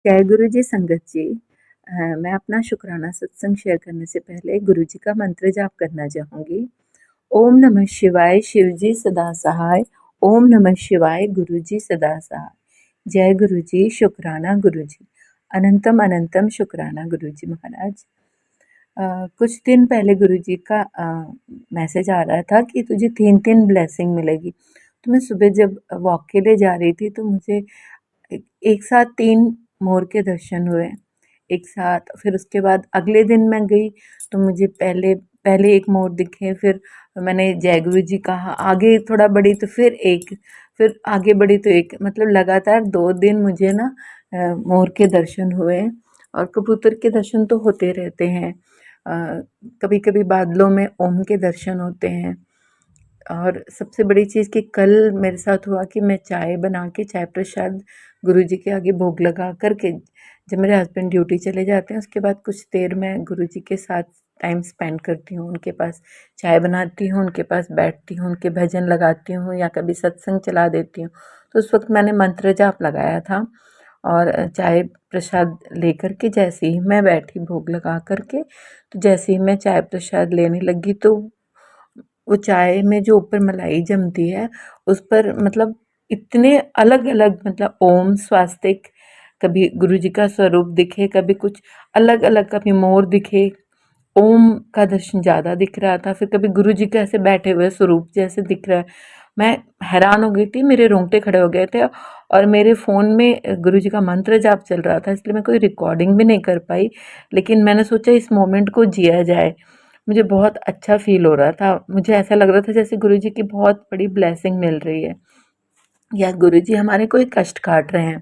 जय गुरु जी संगत जी। मैं अपना शुक्राना सत्संग शेयर करने से पहले गुरु जी का मंत्र जाप करना चाहूँगी। ओम नमः शिवाय, शिव जी सदा सहाय। ओम नमः शिवाय, गुरु जी सदा सहाय। जय गुरु जी, शुक्राना गुरु जी। अनंतम अनंतम शुक्राना गुरु जी महाराज। कुछ दिन पहले गुरु जी का मैसेज आ रहा था कि तुझे 3-3 ब्लेसिंग मिलेगी। तो मैं सुबह जब वॉक के लिए जा रही थी तो मुझे एक साथ 3 मोर के दर्शन हुए, एक साथ। फिर उसके बाद अगले दिन मैं गई तो मुझे पहले पहले एक मोर दिखे, फिर मैंने जय गुरु जी कहा, आगे थोड़ा बढ़ी तो फिर एक, फिर आगे बढ़ी तो एक, मतलब लगातार 2 दिन मुझे ना मोर के दर्शन हुए। और कबूतर के दर्शन तो होते रहते हैं। कभी-कभी बादलों में ओम के दर्शन होते हैं। और सबसे बड़ी चीज़ कि कल मेरे साथ हुआ कि मैं चाय बना के चाय प्रसाद गुरु जी के आगे भोग लगा कर के, जब मेरे हस्बैंड ड्यूटी चले जाते हैं उसके बाद कुछ देर मैं गुरु जी के साथ टाइम स्पेंड करती हूँ, उनके पास चाय बनाती हूँ, उनके पास बैठती हूँ, उनके भजन लगाती हूँ या कभी सत्संग चला देती हूँ। तो उस वक्त मैंने मंत्र जाप लगाया था और चाय प्रसाद लेकर के जैसे ही मैं बैठी भोग लगा कर के, तो जैसे ही मैं चाय प्रसाद लेने लगी तो वो चाय में जो ऊपर मलाई जमती है उस पर मतलब इतने अलग-अलग, मतलब ओम स्वास्तिक, कभी गुरु जी का स्वरूप दिखे, कभी कुछ अलग-अलग, कभी मोर दिखे, ओम का दर्शन ज़्यादा दिख रहा था, फिर कभी गुरु जी के ऐसे बैठे हुए स्वरूप जैसे दिख रहा है। मैं हैरान हो गई थी, मेरे रोंगटे खड़े हो गए थे और मेरे फ़ोन में गुरु जी का मंत्र जाप चल रहा था, इसलिए मैं कोई रिकॉर्डिंग भी नहीं कर पाई। लेकिन मैंने सोचा इस मोमेंट को जिया जाए। मुझे बहुत अच्छा फ़ील हो रहा था। मुझे ऐसा लग रहा था जैसे गुरु जी की बहुत बड़ी ब्लेसिंग मिल रही है या गुरु जी हमारे कोई कष्ट काट रहे हैं।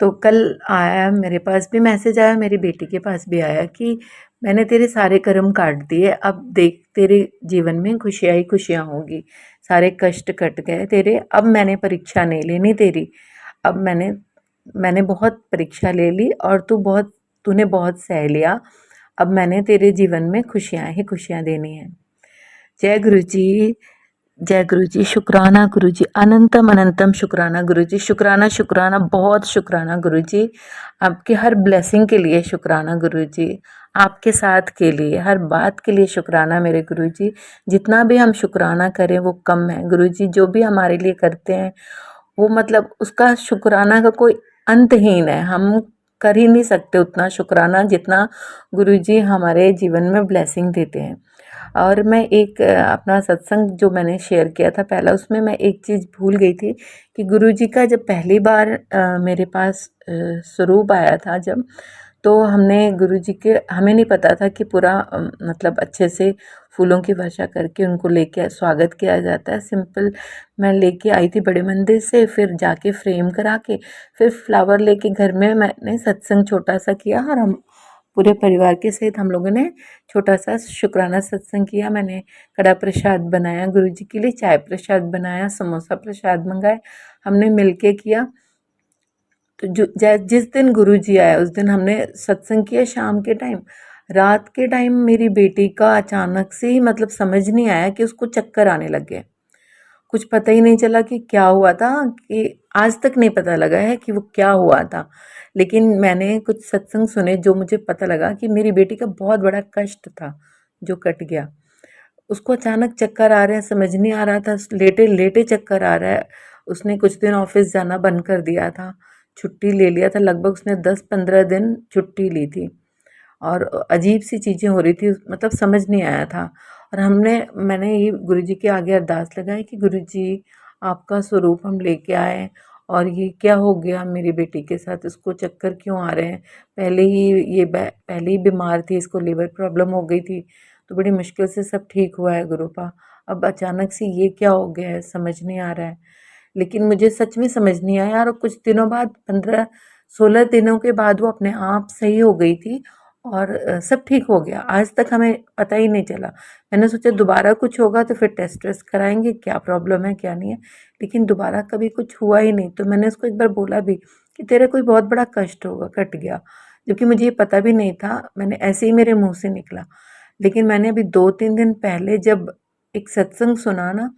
तो कल आया, मेरे पास भी मैसेज आया, मेरी बेटी के पास भी आया कि मैंने तेरे सारे कर्म काट दिए, अब देख तेरे जीवन में खुशियाँ ही खुशियाँ होंगी, सारे कष्ट कट गए तेरे, अब मैंने परीक्षा नहीं लेनी तेरी। अब मैंने बहुत परीक्षा ले ली और तूने बहुत सह लिया। अब मैंने तेरे जीवन में खुशियाँ ही खुशियाँ देनी हैं। जय गुरु जी, जय गुरु जी, शुक्राना गुरु जी, अनंतम अनंतम शुक्राना गुरु जी, शुक्राना शुक्राना, बहुत शुक्राना गुरु जी, आपके हर ब्लेसिंग के लिए शुक्राना गुरु जी, आपके साथ के लिए, हर बात के लिए शुक्राना मेरे गुरु जी। जितना भी हम शुक्राना करें वो कम है गुरु जी, जो भी हमारे लिए करते हैं वो मतलब उसका शुक्राना का कोई अंतहीन है। हम कर ही नहीं सकते उतना शुक्राना जितना गुरु जी हमारे जीवन में ब्लेसिंग देते हैं। और मैं एक अपना सत्संग जो मैंने शेयर किया था पहला, उसमें मैं एक चीज़ भूल गई थी कि गुरु जी का जब पहली बार मेरे पास स्वरूप आया था जब, तो हमने गुरु जी के, हमें नहीं पता था कि पूरा मतलब अच्छे से फूलों की वर्षा करके उनको लेके स्वागत किया जाता है। सिंपल मैं लेके आई थी बड़े मंदिर से, फिर जाके फ्रेम करा के फिर फ्लावर लेके घर में मैंने सत्संग छोटा सा किया और हम पूरे परिवार के सहित हम लोगों ने छोटा सा शुक्राना सत्संग किया। मैंने कड़ा प्रसाद बनाया गुरु जी के लिए, चाय प्रसाद बनाया, समोसा प्रसाद मंगाए, हमने मिलके किया। तो जिस दिन गुरु जी आए उस दिन हमने सत्संग किया शाम के टाइम। रात के टाइम मेरी बेटी का अचानक से ही मतलब समझ नहीं आया कि उसको चक्कर आने लग गए। कुछ पता ही नहीं चला कि क्या हुआ था, कि आज तक नहीं पता लगा है कि वो क्या हुआ था। लेकिन मैंने कुछ सत्संग सुने जो मुझे पता लगा कि मेरी बेटी का बहुत बड़ा कष्ट था जो कट गया। उसको अचानक चक्कर आ रहे हैं, समझ नहीं आ रहा था, लेटे-लेटे चक्कर आ रहा है। उसने कुछ दिन ऑफ़िस जाना बंद कर दिया था, छुट्टी ले लिया था, लगभग उसने 10-15 दिन छुट्टी ली थी और अजीब-सी चीज़ें हो रही थी, मतलब समझ नहीं आया था। और मैंने ये गुरुजी के आगे अरदास लगाई कि गुरुजी, आपका स्वरूप हम लेके आए और ये क्या हो गया मेरी बेटी के साथ, इसको चक्कर क्यों आ रहे हैं? पहले ही बीमार थी, इसको लिवर प्रॉब्लम हो गई थी, तो बड़ी मुश्किल से सब ठीक हुआ है गुरुपा। अब अचानक से ये क्या हो गया है, समझ नहीं आ रहा है। लेकिन मुझे सच में समझ नहीं आया और कुछ दिनों बाद 15-16 दिनों के बाद वो अपने आप सही हो गई थी और सब ठीक हो गया। आज तक हमें पता ही नहीं चला। मैंने सोचा दोबारा कुछ होगा तो फिर टेस्ट वेस्ट कराएँगे, क्या प्रॉब्लम है, क्या नहीं है। लेकिन दोबारा कभी कुछ हुआ ही नहीं, तो मैंने उसको एक बार बोला भी कि तेरा कोई बहुत बड़ा कष्ट होगा, कट गया। जबकि मुझे ये पता भी नहीं था, मैंने ऐसे ही मेरे मुँह से निकला। लेकिन मैंने अभी 2-3 दिन पहले जब एक सत्संग सुना ना,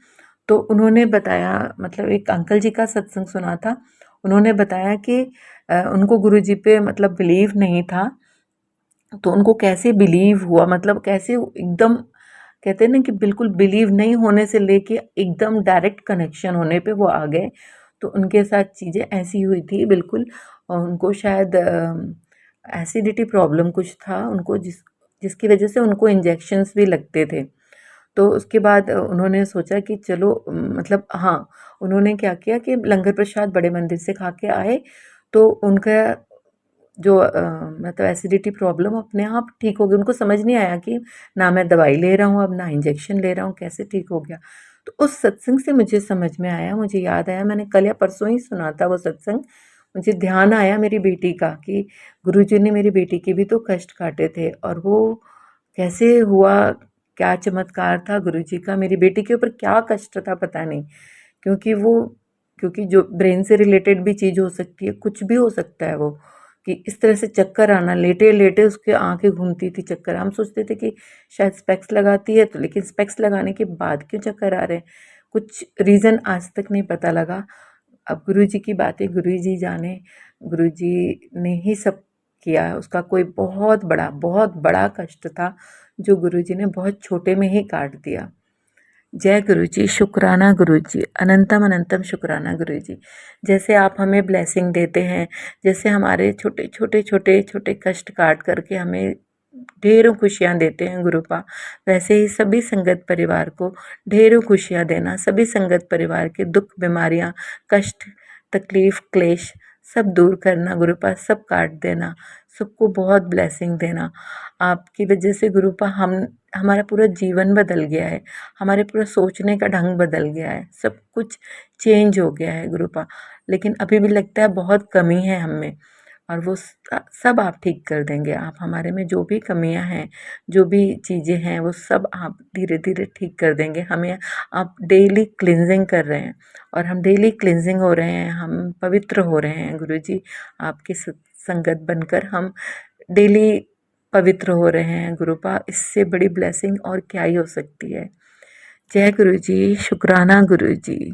तो उन्होंने बताया, मतलब एक अंकल जी का सत्संग सुना था। उन्होंने बताया कि उनको गुरुजी पे मतलब बिलीव नहीं था, तो उनको कैसे बिलीव हुआ, मतलब कैसे एकदम कहते हैं ना कि बिल्कुल बिलीव नहीं होने से लेके एकदम डायरेक्ट कनेक्शन होने पे वो आ गए। तो उनके साथ चीज़ें ऐसी हुई थी बिल्कुल, और उनको शायद एसिडिटी प्रॉब्लम कुछ था उनको, जिसकी वजह से उनको इंजेक्शंस भी लगते थे। तो उसके बाद उन्होंने सोचा कि चलो मतलब हाँ, उन्होंने क्या किया कि लंगर प्रसाद बड़े मंदिर से खा के आए, तो उनका जो मतलब एसिडिटी प्रॉब्लम अपने आप ठीक हो गई। उनको समझ नहीं आया कि ना मैं दवाई ले रहा हूँ अब, ना इंजेक्शन ले रहा हूँ, कैसे ठीक हो गया। तो उस सत्संग से मुझे समझ में आया, मुझे याद आया, मैंने कल या परसों ही सुना था वो सत्संग। मुझे ध्यान आया मेरी बेटी का कि गुरुजी ने मेरी बेटी के भी तो कष्ट काटे थे, और वो कैसे हुआ, क्या चमत्कार था गुरुजी का। मेरी बेटी के ऊपर क्या कष्ट था पता नहीं, क्योंकि वो क्योंकि जो ब्रेन से रिलेटेड भी चीज़ हो सकती है, कुछ भी हो सकता है वो, कि इस तरह से चक्कर आना, लेटे-लेटे उसकी आँखें घूमती थी, चक्कर। हम सोचते थे कि शायद स्पेक्स लगाती है, तो लेकिन स्पेक्स लगाने के बाद क्यों चक्कर आ रहे हैं, कुछ रीज़न आज तक नहीं पता लगा। अब गुरुजी की बातें गुरुजी जाने, गुरुजी ने ही सब किया। उसका कोई बहुत बड़ा कष्ट था, जो गुरुजी ने बहुत छोटे में ही काट दिया। जय गुरुजी, शुक्राना गुरुजी, अनंतम अनंतम शुक्राना गुरुजी। जैसे आप हमें ब्लेसिंग देते हैं, जैसे हमारे छोटे छोटे छोटे छोटे कष्ट काट करके हमें ढेरों खुशियाँ देते हैं गुरुपा, वैसे ही सभी संगत परिवार को ढेरों खुशियाँ देना, सभी संगत परिवार के दुख, बीमारियाँ, कष्ट, तकलीफ, क्लेश सब दूर करना गुरुपा, सब काट देना, सबको बहुत ब्लेसिंग देना। आपकी वजह से गुरुपा हमारा पूरा जीवन बदल गया है, हमारे पूरा सोचने का ढंग बदल गया है, सब कुछ चेंज हो गया है गुरुपा। लेकिन अभी भी लगता है बहुत कमी है हम में, और वो सब आप ठीक कर देंगे। आप हमारे में जो भी कमियां हैं, जो भी चीज़ें हैं, वो सब आप धीरे धीरे ठीक कर देंगे। हमें आप डेली क्लिनजिंग कर रहे हैं, और हम डेली क्लिनजिंग हो रहे हैं, हम पवित्र हो रहे हैं गुरुजी। आपकी संगत बनकर हम डेली पवित्र हो रहे हैं गुरुपा। इससे बड़ी ब्लेसिंग और क्या ही हो सकती है। जय गुरुजी, शुक्राना गुरुजी।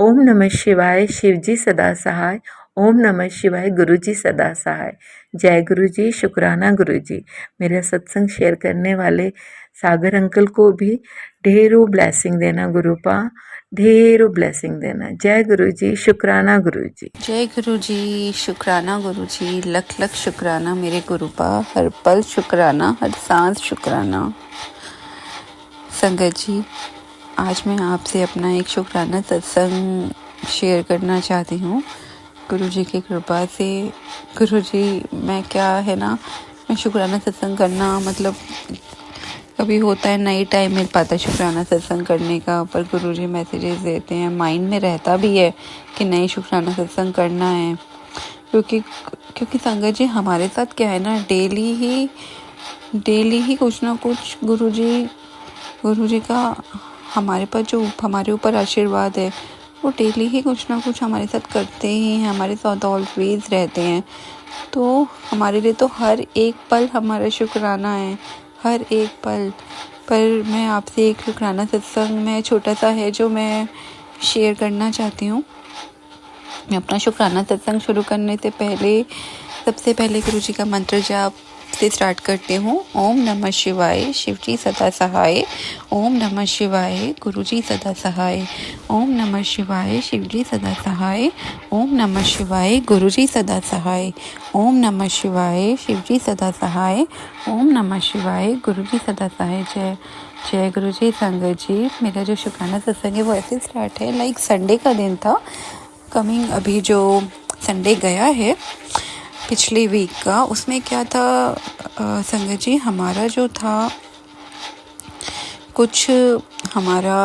ओम नमः शिवाय, शिवजी सदा सहाय। ओम नमः शिवाय, गुरुजी सदा सहाय। जय गुरुजी, शुक्राना गुरुजी। मेरा सत्संग शेयर करने वाले सागर अंकल को भी ढेरों ब्लेसिंग देना गुरुपा, ढेरों ब्लेसिंग देना। जय गुरुजी, शुक्राना गुरुजी। जय गुरुजी, शुक्राना गुरुजी, लख लख शुक्राना मेरे गुरुपा, हर पल शुक्राना, हर सांस शुक्राना। संगत जी, आज मैं आपसे अपना एक शुक्राना सत्संग शेयर करना चाहती हूँ। गुरुजी की कृपा से, गुरुजी मैं क्या है ना, मैं शुक्राना सत्संग करना मतलब कभी होता है नहीं टाइम मिल पाता शुक्राना सत्संग करने का, पर गुरुजी मैसेजेस देते हैं, माइंड में रहता भी है कि नहीं शुक्राना सत्संग करना है। क्योंकि संगत जी हमारे साथ क्या है ना, डेली ही कुछ ना कुछ गुरुजी का हमारे ऊपर आशीर्वाद है, वो डेली ही कुछ ना कुछ हमारे साथ करते ही हैं, हमारे साथ ऑलवेज रहते हैं। तो हमारे लिए तो हर एक पल हमारा शुक्राना है, हर एक पल। पर मैं आपसे एक शुक्राना सत्संग में छोटा सा है जो मैं शेयर करना चाहती हूँ। मैं अपना शुक्राना सत्संग शुरू करने से पहले सबसे पहले गुरुजी का मंत्र जाप से स्टार्ट करती हूँ। ओम नमः शिवाय, शिवजी सदा सहाय। ओम नमः शिवाय, गुरुजी सदा सहाय। ओम नमः शिवाय, शिवजी सदा सहाय। ओम नमः शिवाय, गुरुजी सदा सहाय। ओम नमः शिवाय, शिवजी सदा सहाय। ओम नमः शिवाय, गुरुजी सदा सहाय। जय गुरुजी। संगत जी, मेरा जो शुक्राना सत्संग है वो ऐसे स्टार्ट है, लाइक संडे का दिन था, कमिंग अभी जो संडे गया है पिछले वीक का, उसमें क्या था संगत जी, हमारा जो था कुछ हमारा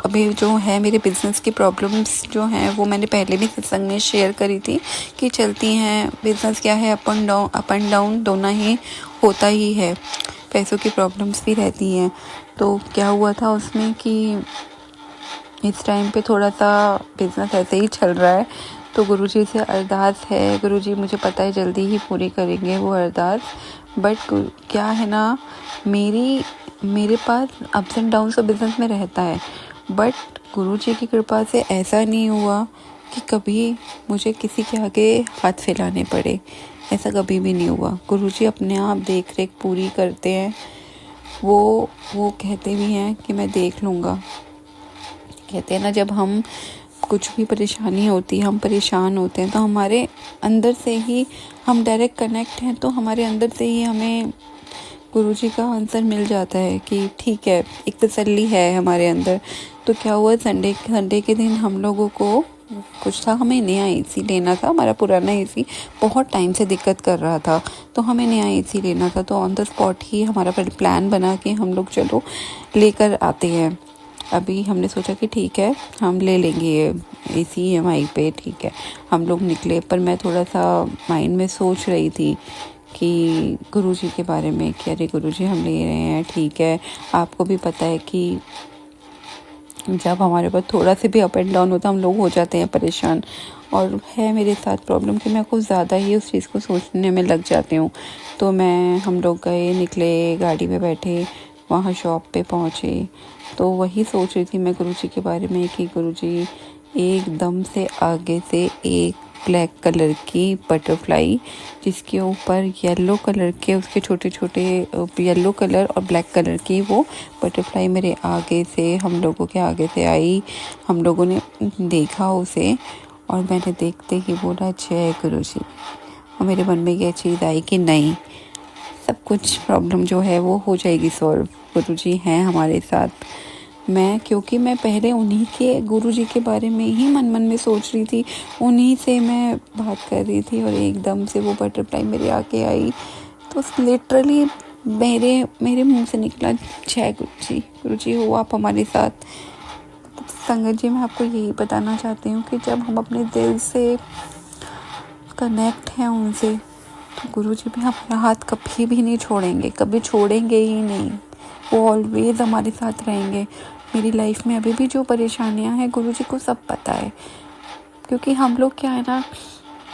अभी जो है मेरे बिज़नेस की प्रॉब्लम्स जो हैं वो मैंने पहले भी सत्संग में शेयर करी थी कि चलती हैं। बिज़नेस क्या है, अप एंड डाउन दोनों ही होता ही है, पैसों की प्रॉब्लम्स भी रहती हैं। तो क्या हुआ था उसमें कि इस टाइम पे थोड़ा सा बिज़नेस ऐसे ही चल रहा है, तो गुरुजी से अरदास है, गुरुजी मुझे पता है जल्दी ही पूरी करेंगे वो अरदास। बट क्या है ना, मेरे पास अप्स एंड डाउन्स तो बिज़नेस में रहता है, बट गुरुजी की कृपा से ऐसा नहीं हुआ कि कभी मुझे किसी के आगे हाथ फैलाने पड़े, ऐसा कभी भी नहीं हुआ। गुरुजी अपने आप देख रेख पूरी करते हैं। वो कहते भी हैं कि मैं देख लूँगा। कहते हैं ना, जब हम कुछ भी परेशानी होती है, हम परेशान होते हैं, तो हमारे अंदर से ही हम डायरेक्ट कनेक्ट हैं, तो हमारे अंदर से ही हमें गुरुजी का आंसर मिल जाता है कि ठीक है, एक तसल्ली है हमारे अंदर। तो क्या हुआ, संडे के दिन हम लोगों को कुछ था, हमें नया एसी लेना था। हमारा पुराना एसी बहुत टाइम से दिक्कत कर रहा था, तो हमें नया एसी लेना था। तो ऑन द स्पॉट ही हमारा प्लान बना कि हम लोग चलो लेकर आते हैं। अभी हमने सोचा कि ठीक है, हम ले लेंगे ये एसी EMI पे, ठीक है। हम लोग निकले, पर मैं थोड़ा सा माइंड में सोच रही थी कि गुरुजी के बारे में कि अरे गुरुजी हम ले रहे हैं, ठीक है। आपको भी पता है कि जब हमारे पास थोड़ा से भी अप एंड डाउन होता है, हम लोग हो जाते हैं परेशान। और है मेरे साथ प्रॉब्लम कि मैं कुछ ज़्यादा ही उस चीज़ को सोचने में लग जाती हूँ। तो हम लोग गए, निकले, गाड़ी में बैठे, वहाँ शॉप पे पहुँचे, तो वही सोच रही थी मैं गुरुजी के बारे में कि गुरुजी एकदम से आगे से एक ब्लैक कलर की बटरफ्लाई, जिसके ऊपर येलो कलर के उसके छोटे छोटे येलो कलर और ब्लैक कलर की वो बटरफ्लाई मेरे आगे से, हम लोगों के आगे से आई। हम लोगों ने देखा उसे, और मैंने देखते ही बोला जय गुरुजी। और मेरे मन में ये चीज़ आई कि नहीं, सब कुछ प्रॉब्लम जो है वो हो जाएगी सॉल्व, गुरुजी हैं हमारे साथ। क्योंकि मैं पहले उन्हीं के गुरुजी के बारे में ही मन में सोच रही थी, उन्हीं से मैं बात कर रही थी, और एकदम से वो बटरफ्लाई मेरे आके आई। तो लिटरली मेरे मुंह से निकला जय गुरुजी, गुरुजी हो आप हमारे साथ। संगत जी, मैं आपको यही बताना चाहती हूँ कि जब हम अपने दिल से कनेक्ट हैं उनसे, तो गुरुजी भी हमारा हाथ कभी भी नहीं छोड़ेंगे, कभी छोड़ेंगे ही नहीं। वो ऑलवेज हमारे साथ रहेंगे। मेरी लाइफ में अभी भी जो परेशानियां हैं, गुरुजी को सब पता है। क्योंकि हम लोग क्या है ना,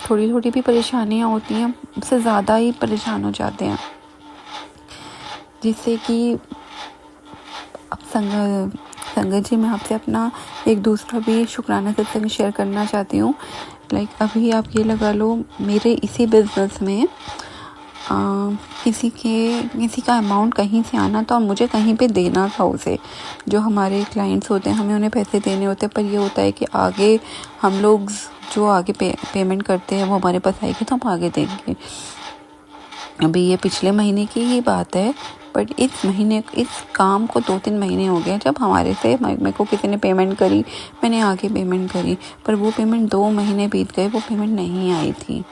थोड़ी थोड़ी भी परेशानियां होती हैं, उससे ज़्यादा ही परेशान हो जाते हैं। जिससे कि अब संगत जी, मैं आपसे अपना एक दूसरा भी शुक्राना सत्संग शेयर करना चाहती हूँ। अभी आप ये लगा लो, मेरे इसी बिज़नेस में किसी का अमाउंट कहीं से आना था और मुझे कहीं पे देना था उसे। जो हमारे क्लाइंट्स होते हैं, हमें उन्हें पैसे देने होते हैं, पर ये होता है कि आगे हम लोग जो आगे पेमेंट करते हैं वो हमारे पास आएगी तो हम आगे देंगे। अभी ये पिछले महीने की ही बात है, बट इस काम को 2-3 महीने हो गए जब मेरे को किसी ने पेमेंट करी, मैंने आगे पेमेंट करी, पर वो पेमेंट 2 महीने बीत गए, वो पेमेंट नहीं आई थी।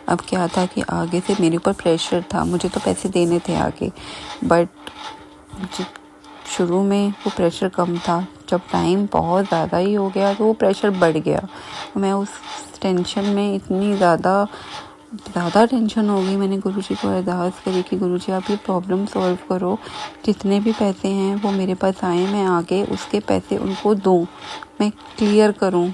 अब क्या था कि आगे से मेरे ऊपर प्रेशर था, मुझे तो पैसे देने थे आगे, बट शुरू में वो प्रेशर कम था। जब टाइम बहुत ज़्यादा ही हो गया तो वो प्रेशर बढ़ गया। मैं उस टेंशन में इतनी ज़्यादा टेंशन हो गई, मैंने गुरुजी को अरदास करी कि गुरुजी आप ये प्रॉब्लम सॉल्व करो, जितने भी पैसे हैं वो मेरे पास आए, मैं आगे उसके पैसे उनको दूँ, मैं क्लियर करूँ।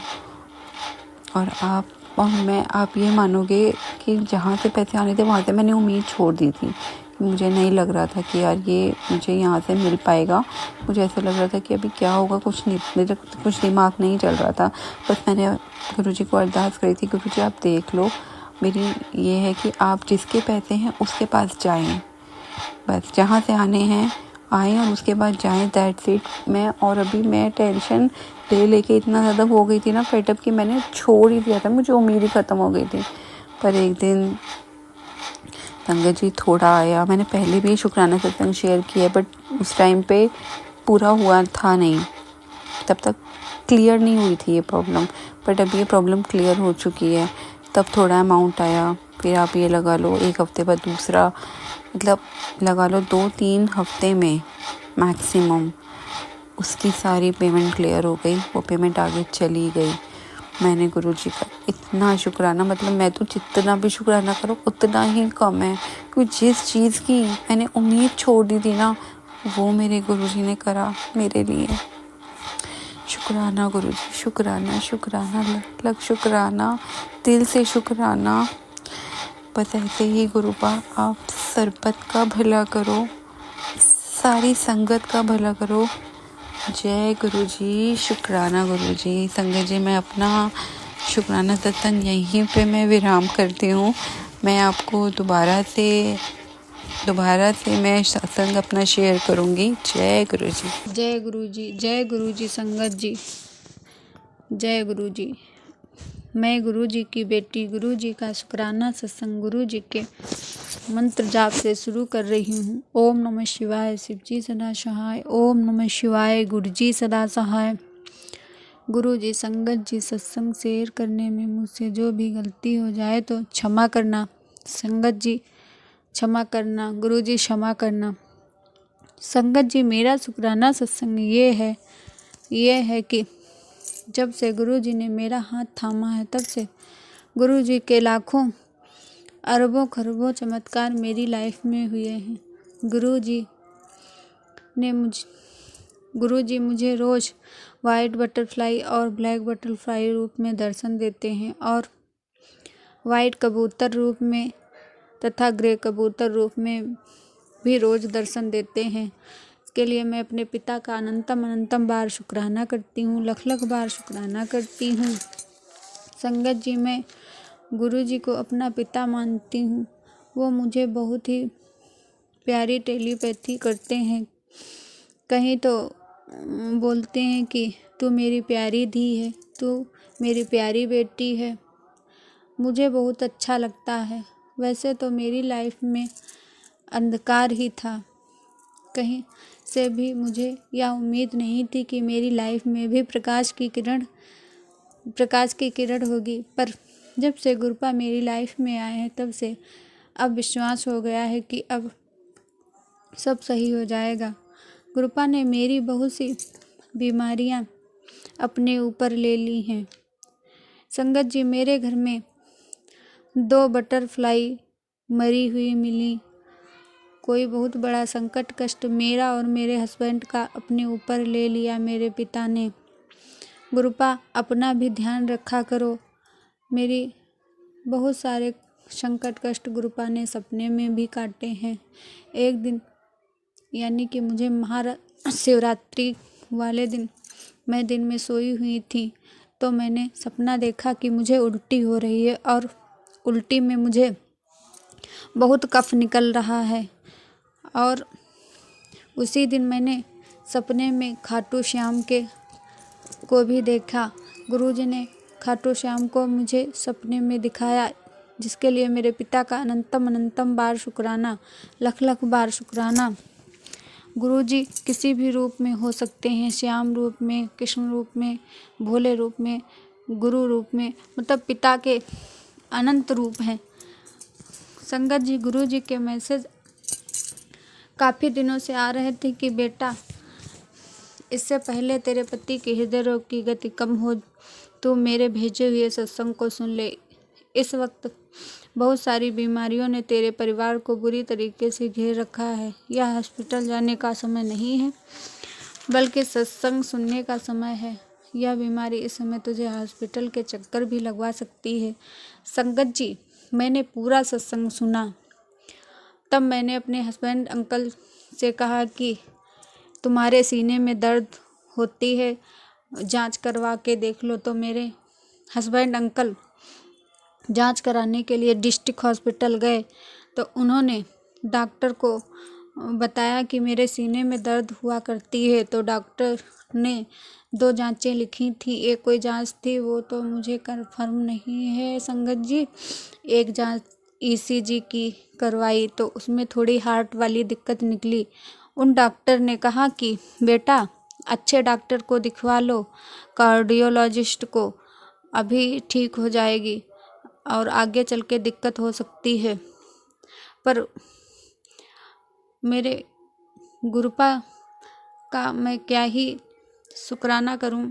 और आप ये मानोगे कि जहाँ से पैसे आने थे वहाँ से मैंने उम्मीद छोड़ दी थी। मुझे नहीं लग रहा था कि यार ये मुझे यहाँ से मिल पाएगा। मुझे ऐसा लग रहा था कि अभी क्या होगा, मेरा कुछ दिमाग नहीं चल रहा था। बस मैंने गुरुजी को अरदास करी थी, गुरुजी आप देख लो, मेरी ये है कि आप जिसके पैसे हैं उसके पास जाएं, बस जहाँ से आने हैं आएँ और उसके बाद जाएं, दैट्स इट। अभी मैं टेंशन लेके इतना ज़्यादा हो गई थी ना, फेडअप, कि मैंने छोड़ ही दिया था, मुझे उम्मीद ही ख़त्म हो गई थी। पर एक दिन संगत जी थोड़ा आया, मैंने पहले भी शुक्राना सत्संग शेयर किया, बट उस टाइम पे पूरा हुआ था नहीं, तब तक क्लियर नहीं हुई थी ये प्रॉब्लम। बट अब ये प्रॉब्लम क्लियर हो चुकी है। तब थोड़ा अमाउंट आया, फिर आप ये लगा लो 1 हफ्ते बाद दूसरा, मतलब लगा लो 2-3 हफ्ते में मैक्सिमम उसकी सारी पेमेंट क्लियर हो गई, वो पेमेंट आगे चली गई। मैंने गुरुजी का इतना शुक्राना, मतलब मैं तो जितना भी शुक्राना करूँ उतना ही कम है, क्योंकि जिस चीज़ की मैंने उम्मीद छोड़ दी थी ना, वो मेरे गुरुजी ने करा मेरे लिए। शुक्राना गुरुजी, शुक्राना शुक्राना, लग शुक्राना, दिल से शुक्राना। बस ऐसे ही गुरुपा आप सरबत का भला करो, सारी संगत का भला करो। जय गुरुजी, शुक्राना गुरुजी। संगत जी, मैं अपना शुक्राना सत्संग यहीं पे मैं विराम करती हूँ। मैं आपको दोबारा से मैं सत्संग अपना शेयर करूँगी। जय गुरु जी। जय गुरु जी, जय गुरु जी। संगत जी, जय गुरु जी। मैं गुरु जी की बेटी गुरु जी का शुक्राना सत्संग गुरु जी के मंत्र जाप से शुरू कर रही हूँ। ओम नमः शिवाय, शिव जी सदा सहाय। ओम नमः शिवाय, गुरु जी सदा सहाय। गुरु जी, संगत जी, सत्संग शेयर करने में मुझसे जो भी गलती हो जाए तो क्षमा करना। संगत जी क्षमा करना, गुरु जी क्षमा करना। संगत जी, मेरा शुक्राना सत्संग ये है कि जब से गुरु जी ने मेरा हाथ थामा है तब से गुरु जी के लाखों अरबों खरबों चमत्कार मेरी लाइफ में हुए हैं। गुरु जी मुझे रोज़ वाइट बटरफ्लाई और ब्लैक बटरफ्लाई रूप में दर्शन देते हैं और वाइट कबूतर रूप में तथा ग्रे कबूतर रूप में भी रोज़ दर्शन देते हैं। इसके लिए मैं अपने पिता का अनंतम बार शुक्राना करती हूँ, लख बार शुक्राना करती हूँ। संगत जी, मैं गुरु जी को अपना पिता मानती हूँ। वो मुझे बहुत ही प्यारी टेलीपैथी करते हैं। कहीं तो बोलते हैं कि तू मेरी प्यारी धी है, तू मेरी प्यारी बेटी है। मुझे बहुत अच्छा लगता है। वैसे तो मेरी लाइफ में अंधकार ही था, कहीं से भी मुझे यह उम्मीद नहीं थी कि मेरी लाइफ में भी प्रकाश की किरण होगी। पर जब से गुरुपा मेरी लाइफ में आए हैं तब से अब विश्वास हो गया है कि अब सब सही हो जाएगा। गुरुपा ने मेरी बहुत सी बीमारियां अपने ऊपर ले ली हैं। संगत जी, मेरे घर में 2 बटरफ्लाई मरी हुई मिली। कोई बहुत बड़ा संकट कष्ट मेरा और मेरे हस्बैंड का अपने ऊपर ले लिया मेरे पिता ने। गुरुपा, अपना भी ध्यान रखा करो। मेरी बहुत सारे संकट कष्ट गुरुपा ने सपने में भी काटे हैं। एक दिन यानी कि मुझे महाशिवरात्रि वाले दिन मैं दिन में सोई हुई थी तो मैंने सपना देखा कि मुझे उल्टी हो रही है और उल्टी में मुझे बहुत कफ निकल रहा है। और उसी दिन मैंने सपने में खाटू श्याम को भी देखा। गुरुजी ने खाटू श्याम को मुझे सपने में दिखाया, जिसके लिए मेरे पिता का अनंतम बार शुक्राना, लख बार शुक्राना। गुरुजी किसी भी रूप में हो सकते हैं, श्याम रूप में, कृष्ण रूप में, भोले रूप में, गुरु रूप में, मतलब पिता के अनंत रूप हैं। संगत जी, गुरुजी के मैसेज काफ़ी दिनों से आ रहे थे कि बेटा, इससे पहले तेरे पति के हृदय रोग की गति कम हो तो मेरे भेजे हुए सत्संग को सुन ले। इस वक्त बहुत सारी बीमारियों ने तेरे परिवार को बुरी तरीके से घेर रखा है। यह हॉस्पिटल जाने का समय नहीं है, बल्कि सत्संग सुनने का समय है। यह बीमारी इस समय तुझे हॉस्पिटल के चक्कर भी लगवा सकती है। संगत जी, मैंने पूरा सत्संग सुना। तब मैंने अपने हस्बैंड अंकल से कहा कि तुम्हारे सीने में दर्द होती है, जांच करवा के देख लो। तो मेरे हस्बैंड अंकल जांच कराने के लिए डिस्ट्रिक्ट हॉस्पिटल गए तो उन्होंने डॉक्टर को बताया कि मेरे सीने में दर्द हुआ करती है। तो डॉक्टर ने 2 जांचें लिखी थी। एक कोई जांच थी, वो तो मुझे कंफर्म नहीं है संगत जी। एक जांच ECG की करवाई तो उसमें थोड़ी हार्ट वाली दिक्कत निकली। उन डॉक्टर ने कहा कि बेटा, अच्छे डॉक्टर को दिखवा लो, कार्डियोलॉजिस्ट को, अभी ठीक हो जाएगी और आगे चल के दिक्कत हो सकती है। पर मेरे गुरुपा का मैं क्या ही शुक्राना करूं।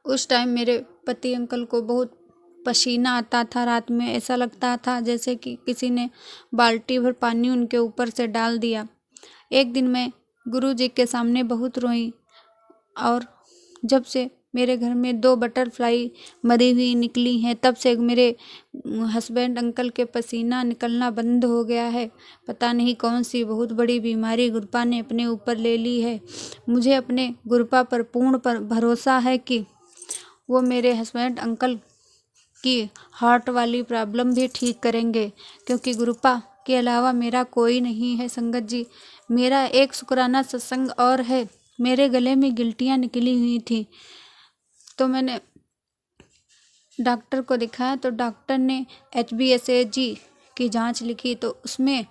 उस टाइम मेरे पति अंकल को बहुत पसीना आता था। रात में ऐसा लगता था जैसे कि किसी ने बाल्टी भर पानी उनके ऊपर से डाल दिया। एक दिन मैं गुरुजी के सामने बहुत रोई और जब से मेरे घर में 2 बटरफ्लाई मरी हुई निकली हैं, तब से मेरे हस्बैंड अंकल के पसीना निकलना बंद हो गया है। पता नहीं कौन सी बहुत बड़ी बीमारी गुरुपा ने अपने ऊपर ले ली है। मुझे अपने गुरुपा पर पूर्ण भरोसा है कि वो मेरे हस्बैंड अंकल की हार्ट वाली प्रॉब्लम भी ठीक करेंगे, क्योंकि गुरुपा के अलावा मेरा कोई नहीं है। संगत जी, मेरा एक शुक्राना सत्संग और है। मेरे गले में गिल्टियाँ निकली हुई थी, तो मैंने डॉक्टर को दिखाया, तो डॉक्टर ने HbSAg की जांच लिखी, तो उसमें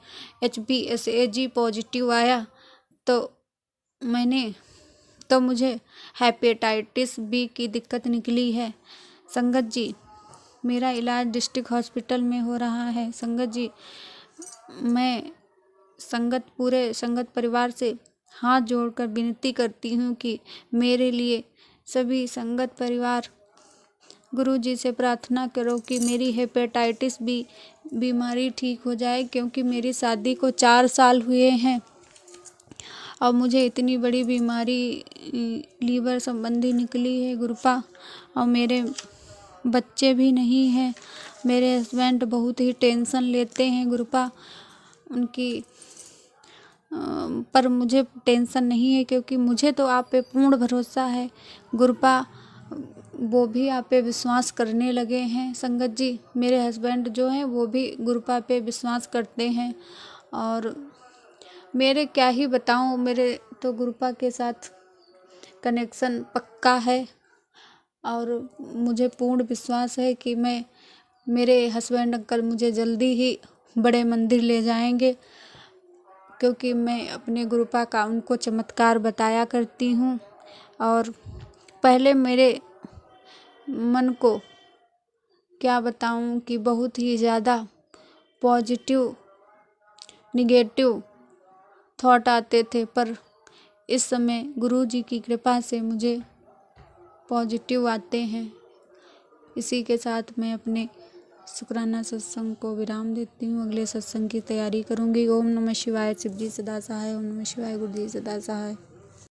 HbSAg पॉजिटिव आया। तो मुझे हेपेटाइटिस बी की दिक्कत निकली है। संगत जी, मेरा इलाज डिस्ट्रिक्ट हॉस्पिटल में हो रहा है। संगत जी, मैं पूरे संगत परिवार से हाथ जोड़कर विनती करती हूँ कि मेरे लिए सभी संगत परिवार गुरु जी से प्रार्थना करो कि मेरी हेपेटाइटिस बी बीमारी ठीक हो जाए, क्योंकि मेरी शादी को 4 साल हुए हैं और मुझे इतनी बड़ी बीमारी लीवर संबंधी निकली है गुरुपा, और मेरे बच्चे भी नहीं हैं। मेरे हस्बैंड बहुत ही टेंशन लेते हैं गुरुपा उनकी, पर मुझे टेंशन नहीं है, क्योंकि मुझे तो आप पे पूर्ण भरोसा है गुरुपा। वो भी आप पे विश्वास करने लगे हैं। संगत जी, मेरे हस्बैंड जो हैं वो भी गुरुपा पे विश्वास करते हैं, और मेरे क्या ही बताऊं, मेरे तो गुरुपा के साथ कनेक्शन पक्का है, और मुझे पूर्ण विश्वास है कि मेरे हस्बैंड अंकल मुझे जल्दी ही बड़े मंदिर ले जाएंगे, क्योंकि मैं अपने गुरुपा का उनको चमत्कार बताया करती हूँ। और पहले मेरे मन को क्या बताऊँ कि बहुत ही ज़्यादा पॉजिटिव निगेटिव थॉट आते थे, पर इस समय गुरु जी की कृपा से मुझे पॉजिटिव आते हैं। इसी के साथ मैं अपने शुक्राना सत्संग को विराम देती हूँ। अगले सत्संग की तैयारी करूँगी। ओम नमः शिवाय। शिव जी सदा सहाय। ओम नमः शिवाय। गुरु जी सदा सहाय।